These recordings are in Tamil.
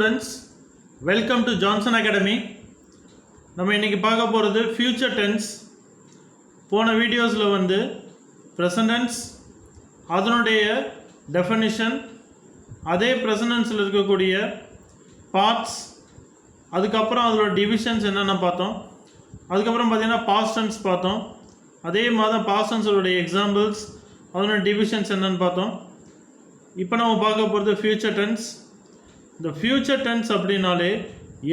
students, welcome to Johnson Academy. நம்ம இன்னைக்கு பார்க்க போகிறது future tense. போன வீடியோஸில் வந்து present tense அதனுடைய definition, அதே present tenseல இருக்கக்கூடிய parts, அதுக்கப்புறம் அதோட divisions என்னென்ன பார்த்தோம். அதுக்கப்புறம் பார்த்தீங்கன்னா past tense பார்த்தோம். அதே மாதிரி past tenseோட examples, அதனோட divisions என்னென்னு பார்த்தோம். இப்போ நம்ம பார்க்க போகிறது future tense. இந்த future tense அப்படினாலே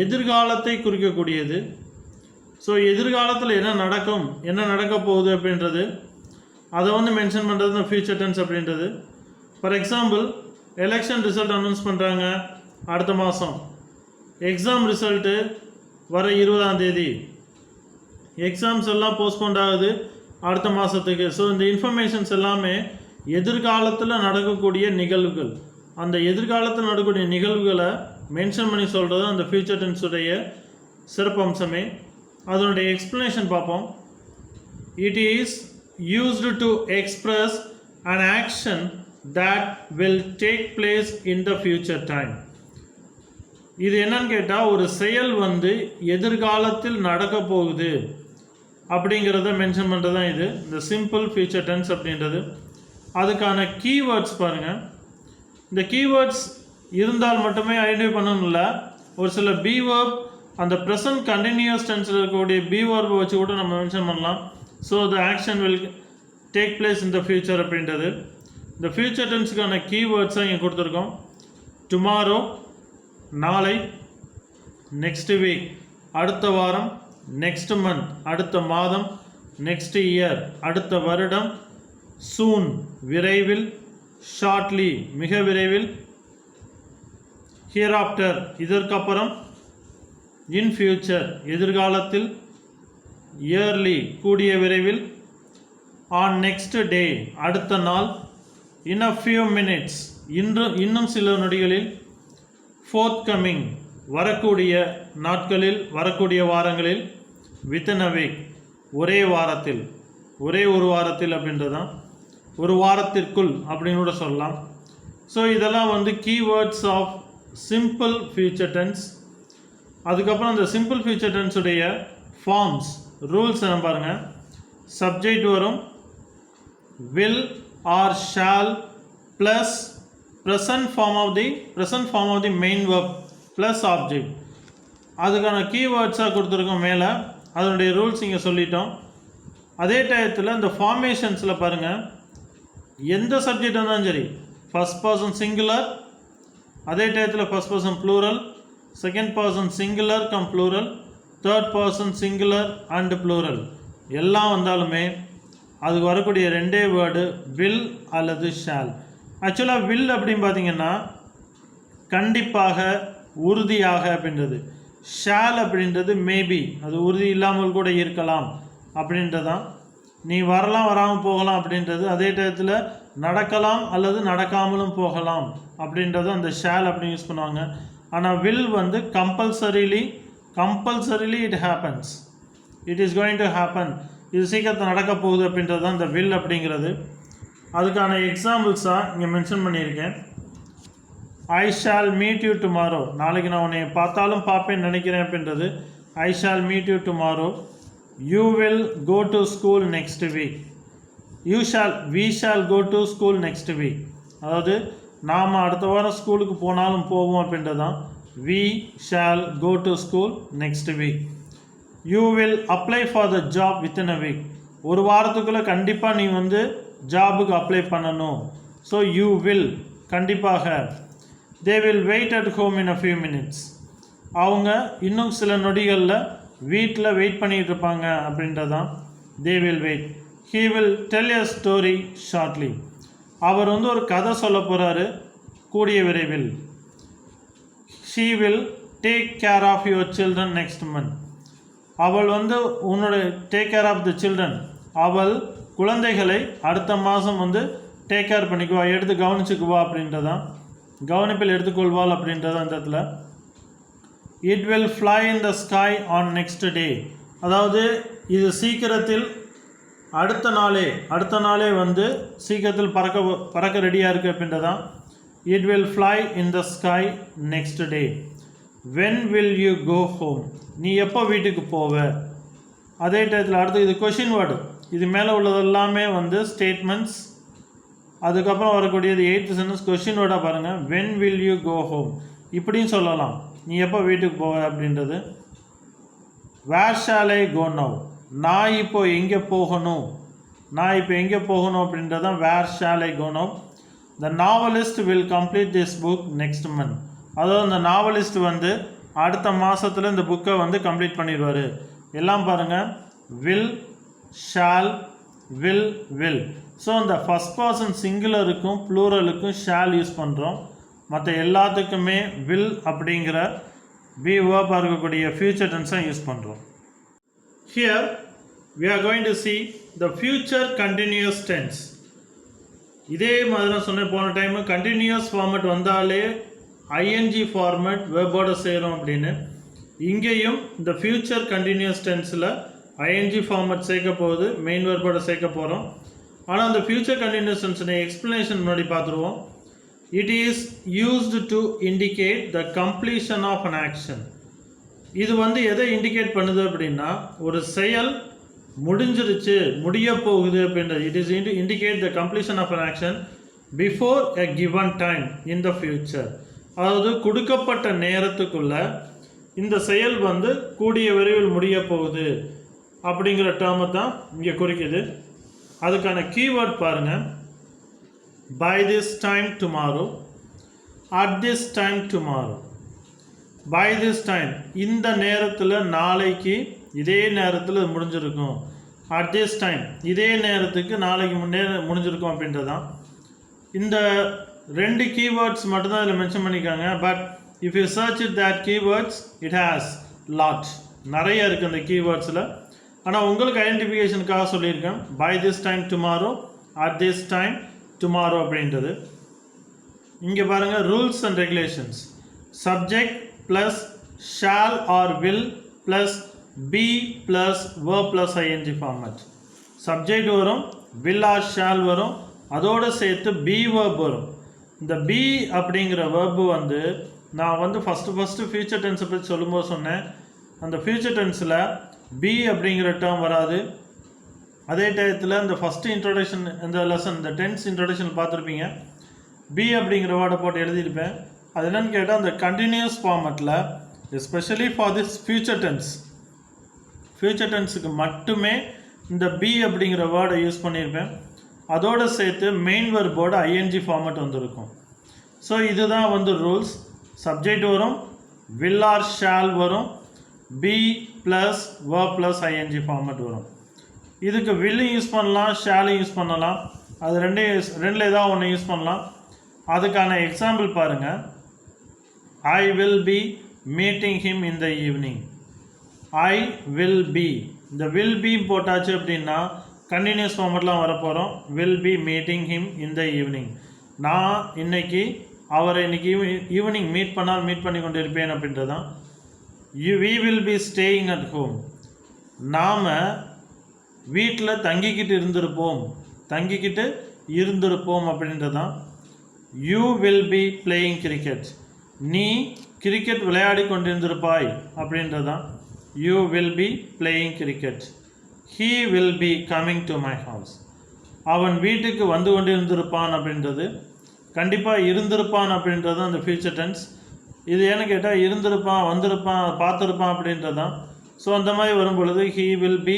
எதிர்காலத்தை குறிக்கக்கூடியது. ஸோ எதிர்காலத்தில் என்ன நடக்கும், என்ன நடக்க போகுது அப்படின்றது அதை வந்து மென்ஷன் பண்ணுறது இந்த future tense அப்படின்றது. For example, election result announce பண்ணுறாங்க அடுத்த மாதம், எக்ஸாம் ரிசல்ட்டு வர 20ஆம் தேதி, எக்ஸாம்ஸ் எல்லாம் போஸ்ட்போண்ட் ஆகுது அடுத்த மாதத்துக்கு. ஸோ இந்த இன்ஃபர்மேஷன்ஸ் எல்லாமே எதிர்காலத்தில் நடக்கக்கூடிய நிகழ்வுகள். அந்த எதிர்காலத்தில் நடக்கக்கூடிய நிகழ்வுகளை மென்ஷன் பண்ணி சொல்கிறது அந்த ஃபியூச்சர் டென்ஸுடைய சிறப்பம்சமே. அதனுடைய எக்ஸ்ப்ளனேஷன் பார்ப்போம். It is used to express an action that will take place in the future time. இது என்னன்னு கேட்டால், ஒரு செயல் வந்து எதிர்காலத்தில் நடக்க போகுது அப்படிங்கிறத மென்ஷன் பண்ணுறது தான் இது இந்த சிம்பிள் ஃபியூச்சர் டென்ஸ் அப்படின்றது. அதுக்கான கீவேர்ட்ஸ் பாருங்கள். இந்த கீவேர்ட்ஸ் இருந்தால் மட்டுமே ஐடென்டிஃபை பண்ணணும்ல. ஒரு சில பி வேர்ப், அந்த ப்ரெசன்ட் கண்டினியூஸ் டென்ஸில் இருக்கக்கூடிய பி வேர்பை வச்சு கூட நம்ம மென்ஷன் பண்ணலாம். So the action will take place in the future அப்படின்றது. இந்த ஃபியூச்சர் டென்ஸுக்கான கீவேர்ட்ஸாக இங்கே கொடுத்துருக்கோம். டுமாரோ நாளை, நெக்ஸ்ட் வீக் அடுத்த வாரம், நெக்ஸ்ட் மந்த் அடுத்த மாதம், நெக்ஸ்ட் இயர் அடுத்த வருடம், சூன் விரைவில், ஷார்ட்லி மிக விரைவில், ஹியராஃப்டர் இதற்கப்புறம், இன் ஃபியூச்சர் எதிர்காலத்தில், இயர்லி கூடிய விரைவில், ஆன் நெக்ஸ்ட் டே அடுத்த நாள், இன் அ ஃபியூ மினிட்ஸ் இன்னும் சில நொடிகளில், ஃபோர்த் கம்மிங் வரக்கூடிய நாட்களில் வரக்கூடிய வாரங்களில், வித்தின் அ வீக் ஒரே வாரத்தில், ஒரே ஒரு வாரத்தில் அப்படின்றது தான், ஒரு வாரத்திற்குள் அப்படின்னு கூட சொல்லலாம். ஸோ இதெல்லாம் வந்து keywords of simple future tense. அதுக்கப்புறம் அந்த சிம்பிள் ஃபியூச்சர் டென்ஸுடைய ஃபார்ம்ஸ், ரூல்ஸ் என்ன பாருங்கள். சப்ஜெக்ட் வரும், will or shall plus present form of the main verb plus object. அதுக்கான கீவேர்ட்ஸாக கொடுத்துருக்கோம் மேலே. அதனுடைய ரூல்ஸ் இங்கே சொல்லிட்டோம். அதே டயத்தில் இந்த ஃபார்மேஷன்ஸில் பாருங்கள், எந்த சப்ஜெக்ட் வந்தாலும் சரி, ஃபர்ஸ்ட் பர்சன் சிங்குலர், அதே டயத்தில் first person plural, second person singular cum plural, third person singular and plural எல்லாம் வந்தாலுமே அதுக்கு வரக்கூடிய ரெண்டே வேர்டு வில் அல்லது ஷால். ஆக்சுவலாக வில் அப்படின்னு பார்த்தீங்கன்னா கண்டிப்பாக, உறுதியாக அப்படின்றது. ஷால் அப்படின்றது மேபி, அது உறுதி இல்லாமல் கூட இருக்கலாம் அப்படின்றதான். நீ வரலாம் வராமல் போகலாம் அப்படின்றது. அதே டயத்தில் நடக்கலாம் அல்லது நடக்காமலும் போகலாம் அப்படின்றது அந்த ஷால் அப்படின்னு யூஸ் பண்ணுவாங்க. ஆனால் வில் வந்து compulsorily it happens, it is going to happen, இது சீக்கிரத்தில் நடக்க போகுது அப்படின்றது தான் இந்த வில் அப்படிங்கிறது. அதுக்கான எக்ஸாம்பிள்ஸாக இங்கே மென்ஷன் பண்ணியிருக்கேன். I shall meet you tomorrow, நாளைக்கு நான் உன்னை பார்த்தாலும் பார்ப்பேன்னு நினைக்கிறேன் அப்படின்றது I shall meet you tomorrow. You will go to school next week. We shall go to school next week. அதாவது நாம் அடுத்த வாரம் ஸ்கூலுக்கு போனாலும் போவோம் அப்படின்றது தான் we shall go to school next week. You will apply for the job within a week. ஒரு வாரத்துக்குள்ளே கண்டிப்பாக நீ வந்து ஜாபுக்கு அப்ளை பண்ணணும். ஸோ you will கண்டிப்பாக. They will wait at home in a few minutes. அவங்க இன்னும் சில நொடிகளில் வீட்டில் வெயிட் பண்ணிகிட்டு இருப்பாங்க அப்படின்றதான் they will wait. He will tell a story shortly. அவர் வந்து ஒரு கதை சொல்ல போகிறாரு கூடிய விரைவில். She will take care of your children next month. அவள் வந்து உன்னோட take care of the children, அவள் குழந்தைகளை அடுத்த மாதம் வந்து டேக் கேர் பண்ணிக்குவா, எடுத்து கவனிச்சுக்குவா அப்படின்றதான், கவனிப்பில் எடுத்துக்கொள்வாள் அப்படின்றதான் அந்த இடத்துல. It will fly in the sky on next day. அதாவது இது சீக்கிரத்தில் அடுத்த நாளே வந்து சீக்கிரத்தில் பறக்க ரெடியாக இருக்குது அப்படின்றதான். It will fly in the sky next day. when will you go home, நீ எப்போ வீட்டுக்கு போவ. அதே டயத்தில் அடுத்து இது கொஷின் வேர்டு, இது மேலே உள்ளது எல்லாமே வந்து ஸ்டேட்மெண்ட்ஸ். அதுக்கப்புறம் வரக்கூடியது 8th சென்டென்ஸ் கொஷின் வேர்டாக பாருங்கள். when will you go home இப்படின்னு சொல்லலாம், நீ எப்போ வீட்டுக்கு போவ அப்படின்றது. where shall I go now, நான் இப்போ எங்கே போகணும், நான் இப்போ எங்கே போகணும் அப்படின்றது தான் where shall I go now. the novelist will complete this book next month, அதாவது அந்த நாவலிஸ்ட் வந்து அடுத்த மாதத்தில் இந்த புக்கை வந்து கம்ப்ளீட் பண்ணிடுவார். எல்லாம் பாருங்கள், வில், ஷால், வில். ஸோ இந்த ஃபஸ்ட் பர்சன் சிங்குலருக்கும் ப்ளூரலுக்கும் ஷால் யூஸ் பண்ணுறோம். மற்ற எல்லாத்துக்குமே வில் அப்படிங்கிற பி வேர்பாக இருக்கக்கூடிய ஃபியூச்சர் டென்ஸாக யூஸ் பண்ணுறோம். Here we are going to see the future continuous tense. இதே மாதிரி தான் சொன்னேன் போன டைமு, கண்டினியூஸ் ஃபார்மேட் வந்தாலே ஐஎன்ஜி ஃபார்மேட் வேர்போட சேரும் அப்படின்னு. இங்கேயும் இந்த ஃபியூச்சர் கண்டினியூஸ் டென்ஸில் ஐஎன்ஜி ஃபார்மேட் சேர்க்க போகுது, மெயின் வேர்போட சேர்க்க போகிறோம். ஆனால் அந்த ஃபியூச்சர் கண்டினியூஸ் டென்ஸுடைய எக்ஸ்ப்ளனேஷன் முன்னாடி பார்த்துருவோம். It is used to indicate the completion of an action. இது வந்து எதை இண்டிகேட் பண்ணுது அப்படின்னா, ஒரு செயல் முடிஞ்சிருச்சு, முடிய போகுது அப்படின்றது. It is indicate the completion of an action before a given time in the future. அதாவது கொடுக்கப்பட்ட நேரத்துக்குள்ள இந்த செயல் வந்து கூடிய விரைவில் முடிய போகுது அப்படிங்கிற டேர்மை தான் இங்கே குறிக்குது. அதுக்கான கீவேர்ட் பாருங்கள், by this time tomorrow, at this time tomorrow. By this time இந்த நேரத்தில், நாளைக்கு இதே நேரத்தில் முடிஞ்சிருக்கும். அட் திஸ் டைம் இதே நேரத்துக்கு நாளைக்கு முடிஞ்சிருக்கும் அப்படின்றதான். இந்த 2 keywords மட்டும்தான் இதில் மென்ஷன் பண்ணிக்காங்க. But if you search it that keywords it has lot, நிறைய இருக்குது அந்த கீவேர்ட்ஸில். ஆனால் உங்களுக்கு ஐடென்டிஃபிகேஷனுக்காக சொல்லியிருக்கேன், by this time tomorrow, at this time tomorrow அப்படின்றது. இங்கே பாருங்கள், rules and regulations. Subject plus shall or will plus be plus verb plus ING format. Subject வரும், வில் ஆர் ஷால் வரும், அதோடு சேர்த்து பி வேர்ப் வரும். இந்த பி அப்படிங்கிற வேர்பு வந்து நான் வந்து ஃபஸ்ட்டு ஃபியூச்சர் டென்ஸை பற்றி சொல்லும்போது சொன்னேன். அந்த ஃபியூச்சர் டென்ஸில் பி அப்படிங்கிற டேர்ம் வராது. அதே டயத்தில் இந்த ஃபஸ்ட்டு இன்ட்ரொடக்ஷன், இந்த லெசன், இந்த டென்ஸ் இன்ட்ரொடக்ஷன் பார்த்துருப்பீங்க, பி அப்படிங்கிற வேர்டை போட்டு எழுதியிருப்பேன். அது என்னென்னு கேட்டால், அந்த கண்டினியூஸ் ஃபார்மேட்டில் எஸ்பெஷலி ஃபார் திஸ் ஃபியூச்சர் டென்ஸுக்கு மட்டுமே இந்த பி அப்படிங்கிற வேர்டை யூஸ் பண்ணியிருப்பேன். அதோடு சேர்த்து மெயின் வெர்போட ஐஎன்ஜி ஃபார்மேட் வந்துருக்கும். ஸோ இதுதான் வந்து ரூல்ஸ். சப்ஜெக்ட் வரும், வில் ஆர் ஷால் வரும், be plus verb plus ING format வரும். இதுக்கு வில்லும் யூஸ் பண்ணலாம், ஷாலும் யூஸ் பண்ணலாம். அது ரெண்டில் ஏதாவது ஒன்று யூஸ் பண்ணலாம். அதுக்கான எக்ஸாம்பிள் பாருங்கள். I will be meeting him in the evening. I will be, இந்த வில் பி போட்டாச்சு அப்படின்னா கண்டினியூஸ் ஃபார்மேட்லாம் வரப்போகிறோம். Will be meeting him in the evening. நான் இன்னைக்கு அவரை இன்னைக்கு ஈவினிங் மீட் பண்ணி கொண்டு இருப்பேன் அப்படின்றதான். We will be staying at home. நாம் வீட்டில் தங்கிக்கிட்டு இருந்திருப்போம் அப்படின்றதான். You will be playing cricket. நீ கிரிக்கெட் விளையாடி கொண்டிருந்திருப்பாய் அப்படின்றதான். You will be playing cricket. He will be coming to my house. அவன் வீட்டுக்கு வந்து கொண்டு இருந்திருப்பான் அப்படின்றது. கண்டிப்பாக இருந்திருப்பான் அப்படின்றது அந்த ஃபியூச்சர் டென்ஸ். இது ஏன்னு கேட்டால் இருந்திருப்பான், வந்திருப்பான், பார்த்துருப்பான் அப்படின்றதான். ஸோ அந்த மாதிரி வரும் பொழுது he will be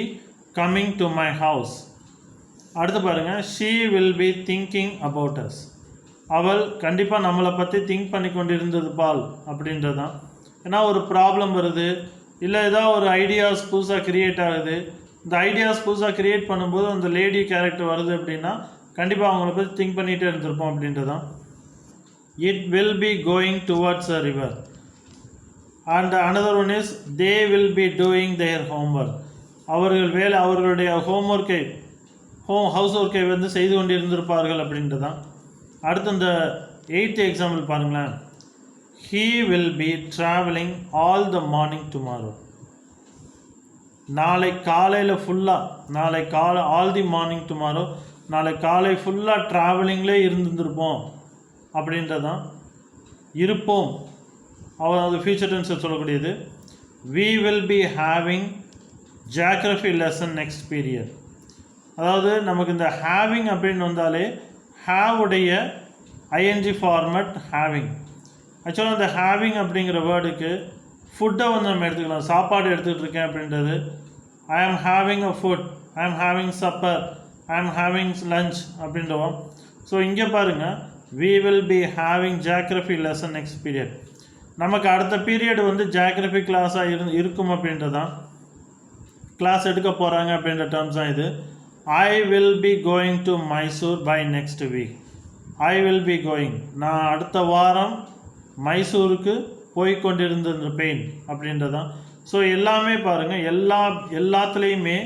coming to my house. அடுத்து பாருங்கள், she will be thinking about us. அவள் கண்டிப்பாக நம்மளை பற்றி திங்க் பண்ணி கொண்டு இருந்திருப்பாள் அப்படின்றதான். ஏன்னா ஒரு ப்ராப்ளம் வருது, இல்லை ஏதாவது ஒரு ஐடியாஸ் புதுசாக க்ரியேட் ஆகுது. இந்த ஐடியாஸ் புதுசாக க்ரியேட் பண்ணும்போது அந்த லேடி கேரக்டர் வருது அப்படின்னா கண்டிப்பாக அவங்கள பற்றி திங்க் பண்ணிகிட்டே இருந்திருப்போம் அப்படின்றதான். It will be going towards a river. And another one is they will be doing their homework. அவர்களுடைய ஹவுஸ் ஒர்க்கை வந்து செய்து கொண்டு இருந்திருப்பார்கள் அப்படின்றதான். அடுத்து இந்த 8th எக்ஸாம்பிள் பாருங்களேன். He will B travelling all the morning tomorrow. நாளை காலையில் ஃபுல்லாக, ஆல் தி மார்னிங் டுமாரோ, நாளை காலை ஃபுல்லாக ட்ராவலிங்லே இருந்திருப்போம் அப்படின்றதான். இருப்போம் அதாவது ஃபியூச்சர் டென்ஸ் சொல்லக்கூடியது. we will be having geography lesson next period. அதாவது நமக்கு இந்த having அப்படின்னு வந்தாலே have உடைய ing ஃபார்மட் having. ஆக்சுவலாக இந்த having அப்படிங்கிற வேர்டுக்கு ஃபுட்டை வந்து நம்ம எடுத்துக்கலாம். சாப்பாடு எடுத்துகிட்டு இருக்கேன் அப்படின்றது I am having a food, I am having supper, I am having lunch அப்படின்றோம். ஸோ இங்கே பாருங்கள், we will be having geography lesson next period. நமக்கு அடுத்த பீரியட் வந்து ஜியாகிரபி கிளாஸாக இருக்கும் அப்படின்றதான், கிளாஸ் எடுக்க போகிறாங்க அப்படின்ற டேர்ம்ஸ் தான் இது. I will be going to Mysore by next week. I will be going, நான் அடுத்த வாரம் மைசூருக்கு போய்கொண்டிருந்திருப்பேன் அப்படின்றதான். ஸோ எல்லாமே பாருங்கள், எல்லாத்துலேயுமே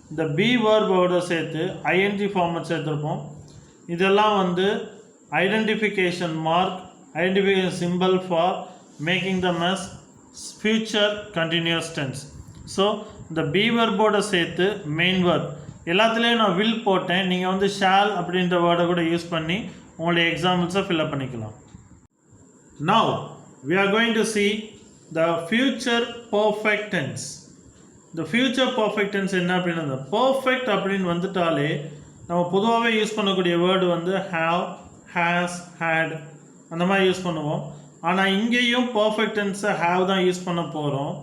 இந்த பி வேர்போட சேர்த்து ஐஎன்ஜி ஃபார்மட் சேர்த்துருப்போம். இதெல்லாம் வந்து identification mark, identification simple for making them as future continuous tense. So இந்த பி வேர்போட சேர்த்து மெயின் வேர்ப் எல்லாத்துலேயும் நான் வில் போட்டேன். நீங்கள் வந்து ஷால் அப்படின்ற வேர்டை கூட யூஸ் பண்ணி உங்களுடைய எக்ஸாம்பிள்ஸை ஃபில்அப் பண்ணிக்கலாம். Now we are going to see the future perfect tense. The future perfect tense என்ன அப்படின்னா, perfect அப்படின்னு வந்துட்டாலே நம்ம பொதுவாகவே யூஸ் பண்ணக்கூடிய வேர்டு வந்து have, has, had அந்த மாதிரி யூஸ் பண்ணுவோம். ஆனால் இங்கேயும் பர்ஃபெக்ட் டென்ஸை have தான் யூஸ் பண்ண போகிறோம்.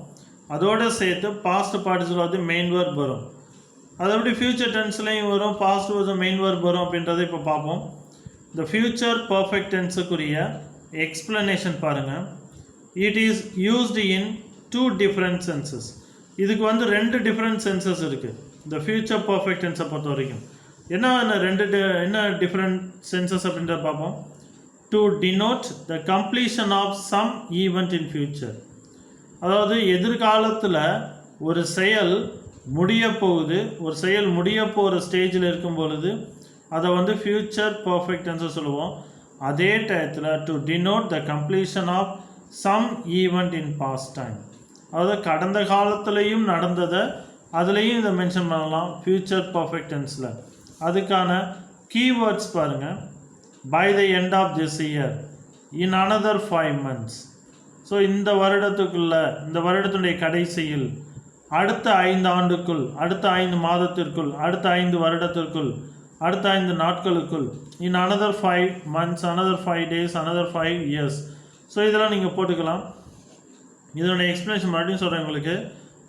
அதோடு சேர்த்து பாஸ்ட் பார்ட்டிசிபிள் வந்து மெயின் வேர்ப் வரும். அது எப்படி ஃபியூச்சர் டென்ஸ்லையும் வரும், பாஸ்ட் வந்து மெயின் வேர்ப் வரும் அப்படின்றத இப்போ பார்ப்போம். இந்த ஃபியூச்சர் பர்ஃபெக்ட் டென்ஸுக்குரிய எக்ஸ்பிளனேஷன் பாருங்கள். It is used in 2 different senses. இதுக்கு வந்து 2 different senses இருக்குது இந்த ஃபியூச்சர் பர்ஃபெக்ட் டென்ஸை பொறுத்த வரைக்கும். என்ன டிஃப்ரெண்ட் சென்சஸ் அப்படின்றத பார்ப்போம். To denote the completion of some event in future. அதாவது எதிர்காலத்தில் ஒரு செயல் முடிய போகுது, ஒரு செயல் முடிய போகிற ஸ்டேஜில் இருக்கும் பொழுது அதை வந்து ஃபியூச்சர் பர்ஃபெக்ட் டென்ஸை சொல்லுவோம். அதே டயத்தில் to denote the completion of some event in past time, அதாவது கடந்த காலத்துலேயும் நடந்ததை அதுலேயும் இதை மென்ஷன் பண்ணலாம் ஃபியூச்சர் பர்ஃபெக்ட் டென்ஸில். அதுக்கான கீவேர்ட்ஸ் பாருங்கள். By the end of this year, in another 5 months. So இந்த வருடத்துடைய கடைசியில், அடுத்த 5 ஆண்டுக்குள், அடுத்த 5 மாதத்திற்குள், அடுத்த 5 வருடத்திற்குள், அடுத்த 5 நாட்களுக்குள், இன் another 5 months, another 5 days, another 5 years. So இதெல்லாம் நீங்கள் போட்டுக்கலாம். இதனுடைய எக்ஸ்ப்ளனேஷன் மறுபடியும் சொல்கிறேன் உங்களுக்கு.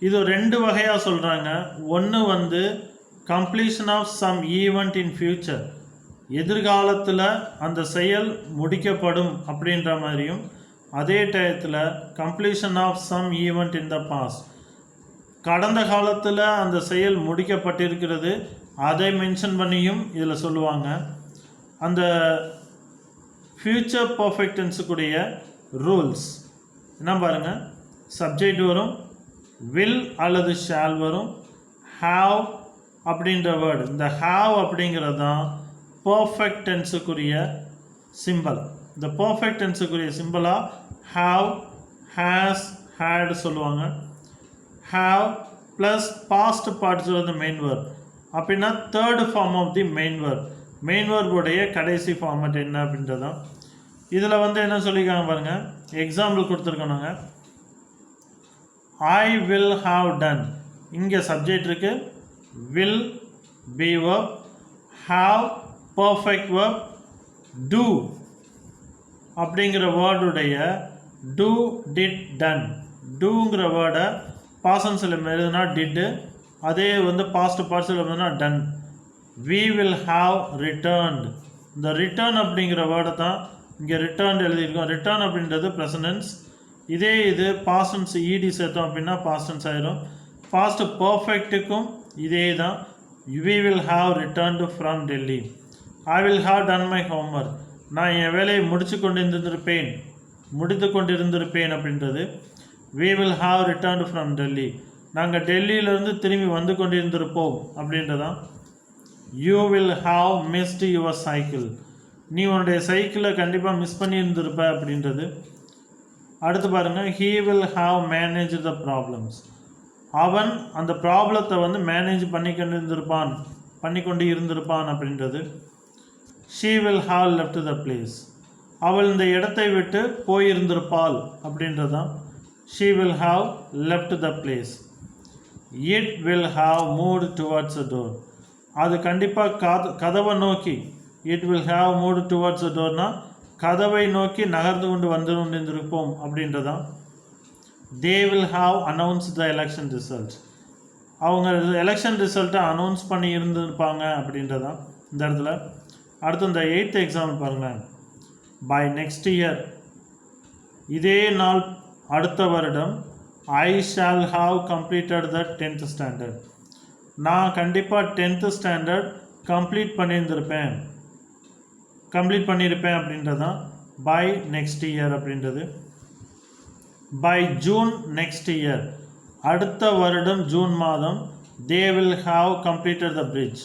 இது 2 வகையாக சொல்கிறாங்க. ஒன்று வந்து completion of some event in future, எதிர்காலத்தில் அந்த செயல் முடிக்கப்படும் அப்படின்ற மாதிரியும், அதே டயத்தில் completion of some event in the past, கடந்த காலத்தில் அந்த செயல் முடிக்கப்பட்டிருக்கிறது அதை மென்ஷன் பண்ணியும் இதில் சொல்லுவாங்க. அந்த ஃபியூச்சர் பர்ஃபெக்ட் டென்ஸுக்குடைய ரூல்ஸ் என்ன பாருங்கள். சப்ஜெக்ட் வரும், வில் அல்லது ஷால் வரும், ஹாவ் அப்படின்ற வேர்டு. இந்த ஹாவ் அப்படிங்கிறது தான் பர்ஃபெக்ட் டென்ஸுக்குரிய சிம்பிள். இந்த பர்ஃபெக்ட் டென்ஸுக்குரிய சிம்பிளாக ஹாவ், ஹேஸ், ஹேட் சொல்லுவாங்க. ஹாவ் ப்ளஸ் பாஸ்ட் பார்ட்டிசிபிள் வந்து மெயின் வேர்ப். அப்படின்னா third form of the main verb. Main வேர்புடைய கடைசி ஃபார்மட் என்ன அப்படின்றது தான். இதில் வந்து என்ன சொல்லியிருக்காங்க பாருங்கள். எக்ஸாம்பிள் கொடுத்துருக்கோம் நாங்கள். ஐ வில் ஹாவ் டன், இங்கே சப்ஜெக்ட் இருக்குது, will be verb, have perfect verb, do அப்படிங்கிற வேர்டுடைய டூ, டிட், டன். டூங்கிற வேர்டை பாசன்ஸில் எழுதுனா டிட்டு, அதே வந்து பாஸ்ட் பார்ட்ஸில் எழுதுனா done. we will have returned. இந்த ரிட்டர்ன் அப்படிங்கிற வேர்டை தான் இங்கே ரிட்டர்ன் எழுதியிருக்கோம். ரிட்டர்ன் அப்படின்றது ப்ரெசன்டென்ஸ். இதே இது பாஸ்டன்ஸ் இடி சேர்த்தோம் அப்படின்னா பாஸ்டன்ஸ் ஆயிரும். பாஸ்ட் பர்ஃபெக்ட்டுக்கும் இதே தான். we will have returned from Delhi. I will have done my homework. நான் என் வேலையை முடித்து கொண்டிருந்திருப்பேன் அப்படின்றது. we will have returned from Delhi. நாங்கள் டெல்லியிலேருந்து திரும்பி வந்து கொண்டிருந்திருப்போம் அப்படின்றதான். you will have missed your cycle. நீ உன்னுடைய சைக்கிளை கண்டிப்பாக மிஸ் பண்ணியிருந்திருப்ப அப்படின்றது. அடுத்து பாருங்கள். he will have managed the problems. அவன் அந்த ப்ராப்ளத்தை வந்து மேனேஜ் பண்ணிக்கொண்டு இருந்திருப்பான் அப்படின்றது. she will have left the place. அவள் இந்த இடத்தை விட்டு போயிருந்திருப்பாள் அப்படின்றதான். She will have left the place. It will have moved towards the door. அது கண்டிப்பாக கதவை நோக்கி, it will have moved towards the doorனா கதவை நோக்கி நகர்ந்து கொண்டு வந்து கொண்டிருந்திருப்போம் அப்படின்றதான். They will have announced the election results. அவங்க எலெக்ஷன் ரிசல்ட்டை அனௌன்ஸ் பண்ணி இருந்திருப்பாங்க அப்படின்றதான் இந்த இடத்துல. அடுத்து இந்த 8th எக்ஸாம்பிள் பாருங்களேன். பை நெக்ஸ்ட் இயர், இதே நாள் அடுத்த வருடம், I shall have completed the 10th standard. நான் கண்டிப்பாக 10th ஸ்டாண்டர்ட் கம்ப்ளீட் பண்ணியிருப்பேன் அப்படின்றதான் பை நெக்ஸ்ட் இயர் அப்படின்றது. பை ஜூன் நெக்ஸ்ட் இயர், அடுத்த வருடம் ஜூன் மாதம், they will have completed the bridge.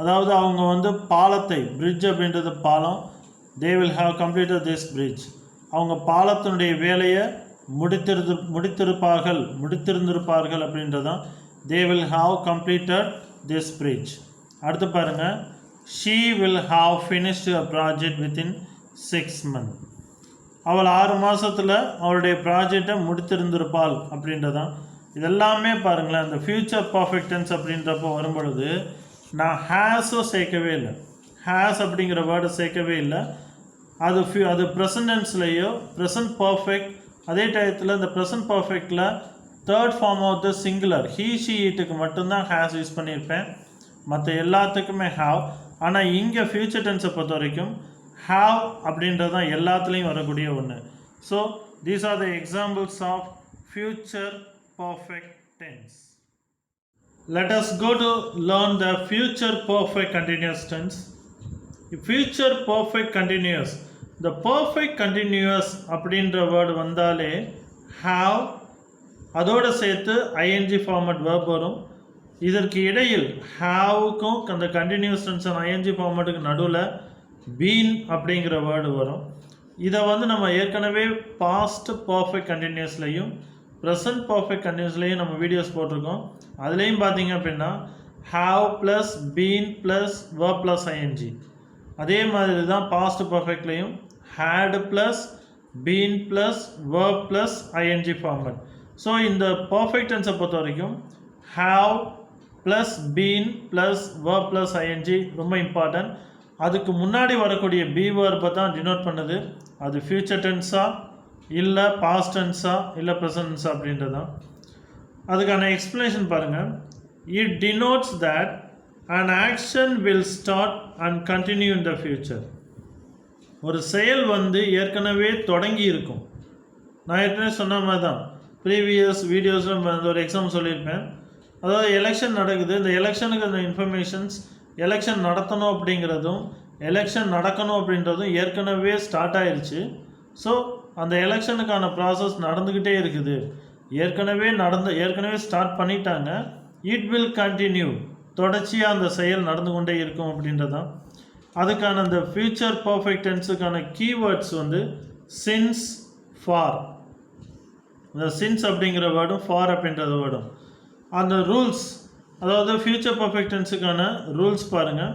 அதாவது அவங்க வந்து பாலத்தை, பிரிட்ஜ் அப்படின்றது பாலம், they will have completed this bridge, அவங்க பாலத்தினுடைய வேலையை முடித்திருந்திருப்பார்கள் அப்படின்றதான் they will have completed this bridge. அடுத்து பாருங்கள், she will have finished a project within 6 months. அவள் 6 மாதத்தில் அவளுடைய ப்ராஜெக்டை முடித்திருந்திருப்பாள் அப்படின்றதான். இதெல்லாமே பாருங்களேன், இந்த ஃப்யூச்சர் பர்ஃபெக்ட் டென்ஸ் அப்படின்றப்போ வரும்பொழுது நான் ஹேஸோ சேர்க்கவே இல்லை, ஹேஸ் அப்படிங்கிற வேர்டை சேர்க்கவே இல்லை. அது ப்ரெசன்ட் டென்ஸ்லேயோ ப்ரெசன்ட் பர்ஃபெக்ட், அதே டயத்தில் இந்த ப்ரெசன்ட் பர்ஃபெக்டில் third form of the singular he she இட்டுக்கு மட்டும்தான் ஹேஸ் யூஸ் பண்ணியிருப்பேன், மற்ற எல்லாத்துக்குமே ஹாவ். ஆனால் இங்கே ஃப்யூச்சர் டென்ஸை பொறுத்த வரைக்கும் ஹாவ் அப்படின்றது தான் எல்லாத்துலேயும் வரக்கூடிய ஒன்று. So these are the examples of future perfect tense. Let us go to learn the future perfect continuous tense. Future perfect continuous, the perfect continuous அப்படின்ற வேர்டு வந்தாலே have அதோட சேர்த்து ing ஃபார்மட் verb வரும். இதற்கு இடையில் haveக்கும் அந்த continuous tense ing ஃபார்மட்டுக்கு நடுவில் been அப்படிங்கிற வேர்டு வரும். இதை வந்து நம்ம ஏற்கனவே past perfect continuousலையும் ப்ரெசன்ட் பர்ஃபெக்ட் கண்டினியூஸ்லேயும் நம்ம வீடியோஸ் போட்டிருக்கோம். அதுலேயும் பார்த்தீங்க அப்படின்னா have plus been plus verb plus ING, அதே மாதிரி தான் பாஸ்ட் பர்ஃபெக்ட்லேயும் had plus been plus verb plus ING format. So இந்த பர்ஃபெக்ட் டென்ஸை பொறுத்த வரைக்கும் have plus been plus verb plus ING ரொம்ப இம்பார்ட்டன்ட். அதுக்கு முன்னாடி வரக்கூடிய பி வேர்பை தான் டினோட் பண்ணுது. அது ஃப்யூச்சர் டென்ஸாக இல்லை பாஸ்ட் டென்ஸா இல்லை ப்ரெசன்ட் டென்ஸா அப்படின்றது தான். அதுக்கான எக்ஸ்ப்ளனேஷன் பாருங்கள். It denotes that an action will start and continue in the future. ஒரு செயல் வந்து ஏற்கனவே தொடங்கி இருக்கும். நான் ஏற்கனவே சொன்ன மாதிரி தான் ப்ரீவியஸ் வீடியோஸில் ஒரு எக்ஸாம்பிள் சொல்லியிருப்பேன். அதாவது எலெக்ஷன் நடக்குது, இந்த எலெக்ஷனுக்கு அந்த இன்ஃபர்மேஷன்ஸ், எலெக்ஷன் நடத்தணும் அப்படிங்கிறதும் எலெக்ஷன் நடக்கணும் அப்படின்றதும் ஏற்கனவே ஸ்டார்ட் ஆயிடுச்சு. ஸோ அந்த எலெக்ஷனுக்கான ப்ராசஸ் நடந்துக்கிட்டே இருக்குது, ஏற்கனவே ஸ்டார்ட் பண்ணிட்டாங்க. இட் வில் கண்டினியூ, தொடர்ச்சியாக அந்த செயல் நடந்து கொண்டே இருக்கும் அப்படின்றதான். அதுக்கான அந்த ஃபியூச்சர் பர்ஃபெக்ட் டென்ஸுக்கான கீவேர்ட்ஸ் வந்து சின்ஸ், ஃபார். இந்த சின்ஸ் அப்படிங்கிற வேர்டும் ஃபார் அப்படின்றது வேர்டும். அந்த ரூல்ஸ், அதாவது ஃபியூச்சர் பர்ஃபெக்ட் டென்ஸுக்கான ரூல்ஸ் பாருங்கள்.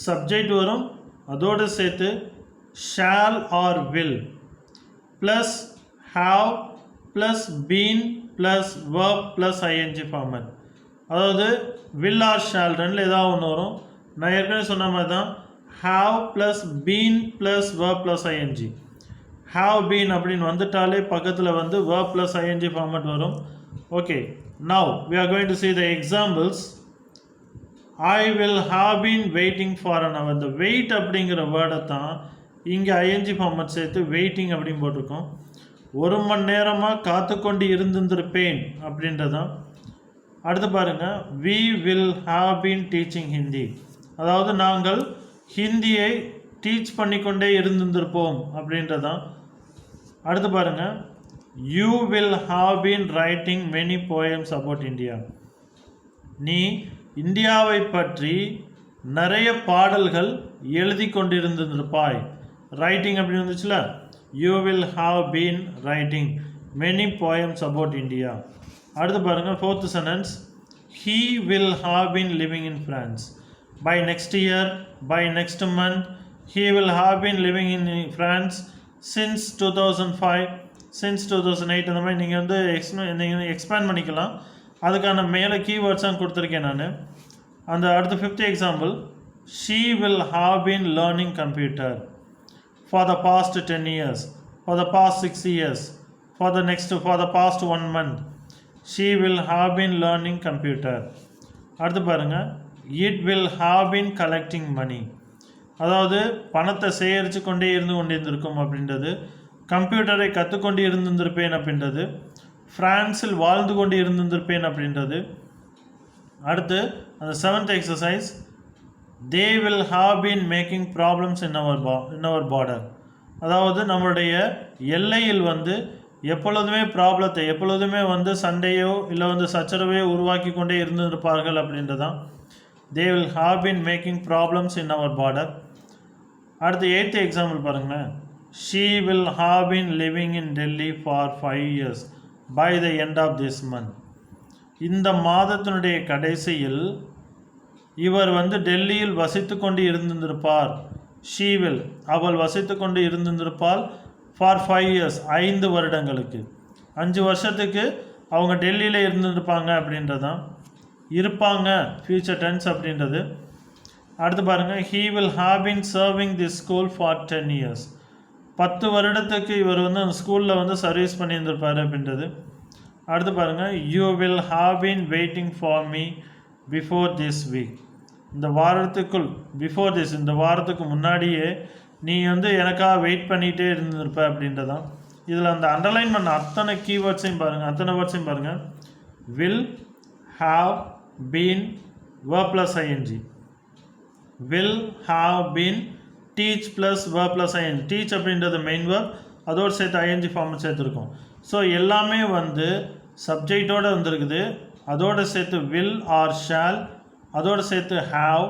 சப்ஜெக்ட் வரும், அதோடு சேர்த்து shall or will plus have plus been plus verb plus ING format. அதாவது வில் ஆர் ஷால் ரெண்டில் ஏதாவது ஒன்று வரும். நான் ஏற்கனவே சொன்ன மாதிரி தான் have plus been plus verb plus ING. Have been அப்படின்னு வந்துட்டாலே பக்கத்தில் வந்து verb ப்ளஸ் ஐஎன்ஜி ஃபார்மட் வரும். Okay, now we are going to see the examples. I will have been waiting for an hour. இந்த வெயிட் அப்படிங்கிற வேர்டை தான் இங்கே ஐஎன்ஜி ஃபார்மட் சேர்த்து வெயிட்டிங் அப்படின்னு போட்டிருக்கோம். 1 மணி நேரமாக காத்து கொண்டு இருந்திருப்பேன் அப்படின்றதான். அடுத்து பாருங்கள், we will have been teaching Hindi. அதாவது நாங்கள் ஹிந்தியை டீச் பண்ணிக்கொண்டே இருந்திருப்போம் அப்படின்றதான். அடுத்து பாருங்கள், you will have been writing many poems about India. நீ இந்தியாவை பற்றி நிறைய பாடல்கள் எழுதி கொண்டிருந்திருப்பாய். ரைட்டிங் அப்படின்னு வந்துச்சுல, you will have been writing many poems about India. அடுத்து பாருங்கள், 4th sentence, he will have been living in France. By next year, by next month, he will have been living in France since 2005 since 2008 அந்த மாதிரி நீங்கள் வந்து நீங்கள் எக்ஸ்பேண்ட் பண்ணிக்கலாம். அதுக்கான மேலே கீவேர்ட்ஸாக கொடுத்துருக்கேன் நான். அந்த அடுத்த 5th example, she will have been learning computer for the past 10 years, for the past 6 years, for the past 1 month. She will have been learning computer. அடுத்து பாருங்க, it will have been collecting money. அதாவது பணத்தை சேகரித்து கொண்டே இருந்திருக்கும் அப்படின்றது. கம்ப்யூட்டரை கற்றுக்கொண்டு இருந்திருப்பேன் அப்படின்றது. பிரான்சில் வாழ்ந்து கொண்டு இருந்திருப்பேன் அப்படின்றது. அடுத்து அந்த 7th exercise, they will have been making problems in our border. அதாவது நம்மளுடைய எல்லையில் வந்து எப்பொழுதுமே ப்ராப்ளத்தை, எப்பொழுதுமே வந்து சண்டையோ இல்லை வந்து சச்சரவையோ உருவாக்கி கொண்டே இருந்திருப்பார்கள் அப்படின்றதான். they will have been making problems in our border. அடுத்து 8th எக்ஸாம்பிள் பாருங்களேன், she will have been living in Delhi for 5 years by the end of this month. இந்த மாதத்தினுடைய கடைசியில் இவர் வந்து டெல்லியில் வசித்து கொண்டு இருந்திருப்பார். she will, அவள் வசித்து கொண்டு இருந்திருப்பாள். for 5 years, 5 வருடங்களுக்கு, 5 வருஷத்துக்கு அவங்க டெல்லியில் இருந்திருப்பாங்க அப்படின்றதான். இருப்பாங்க ஃபியூச்சர் டென்ஸ் அப்படின்றது. அடுத்து பாருங்கள், he will have been serving this school for 10 years. 10 வருடத்துக்கு இவர் வந்து அந்த ஸ்கூலில் வந்து சர்வீஸ் பண்ணியிருந்திருப்பார் அப்படின்றது. அடுத்து பாருங்கள், you will have been waiting for me before this week. இந்த வாரத்துக்குள், பிஃபோர் திஸ், இந்த வாரத்துக்கு முன்னாடியே நீ வந்து எனக்காக வெயிட் பண்ணிகிட்டே இருந்திருப்ப அப்படின்றதான். இதில் அந்த அண்டர்லைன் பண்ண அத்தனை கீவேர்ட்ஸையும் பாருங்கள், அத்தனை வேர்ட்ஸையும் பாருங்கள். will, have, been, verb plus ing. will, have, been, teach plus verb plus ing. teach அப்படின்றது மெயின் verb, அதோடு சேர்த்து ing ஃபார்ம் சேர்த்துருக்கோம். ஸோ எல்லாமே வந்து சப்ஜெக்டோடு வந்துருக்குது. அதோடு சேர்த்து will or shall, அதோடு சேர்த்து have,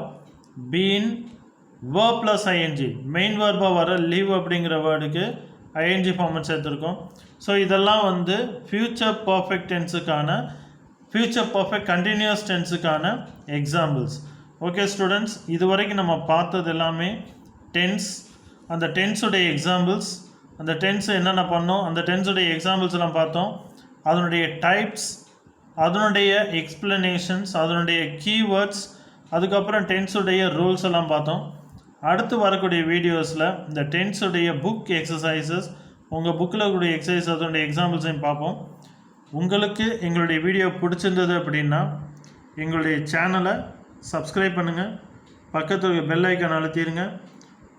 been, verb plus ing. Main வேர்பாக வர live அப்படிங்கிற வேர்டுக்கு ing ஃபார்மட் சேர்த்துருக்கோம். ஸோ இதெல்லாம் வந்து ஃப்யூச்சர் பர்ஃபெக்ட் டென்ஸுக்கான, ஃப்யூச்சர் பர்ஃபெக்ட் கண்டினியூஸ் டென்ஸுக்கான எக்ஸாம்பிள்ஸ். ஓகே ஸ்டூடெண்ட்ஸ், இது வரைக்கும் நம்ம பார்த்தது எல்லாமே டென்ஸ், அந்த டென்ஸுடைய எக்ஸாம்பிள்ஸ், அந்த டென்ஸ் என்னென்ன பண்ணோம், அந்த டென்ஸுடைய எக்ஸாம்பிள்ஸ் எல்லாம் பார்த்தோம். அதனுடைய டைப்ஸ், அதனுடைய எக்ஸ்பிளனேஷன்ஸ், அதனுடைய கீவேர்ட்ஸ், அதுக்கப்புறம் டென்ஸுடைய ரூல்ஸ் எல்லாம் பார்த்தோம். அடுத்து வரக்கூடிய வீடியோஸில் இந்த டென்ஸுடைய புக் எக்ஸசைசஸ், உங்கள் புக்கில் கூடிய எக்ஸசைஸ், அதனுடைய எக்ஸாம்பிள்ஸையும் பார்ப்போம். உங்களுக்கு எங்களுடைய வீடியோ பிடிச்சிருந்தது அப்படின்னா எங்களுடைய சேனலை சப்ஸ்கிரைப் பண்ணுங்கள், பக்கத்தில் பெல் ஐக்கான் அழுத்திடுங்க,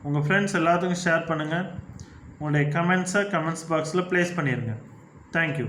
உங்கள் ஃப்ரெண்ட்ஸ் எல்லாத்துக்கும் ஷேர் பண்ணுங்கள், உங்களுடைய கமெண்ட்ஸை கமெண்ட்ஸ் பாக்ஸில் ப்ளேஸ் பண்ணிடுங்க. தேங்க்யூ.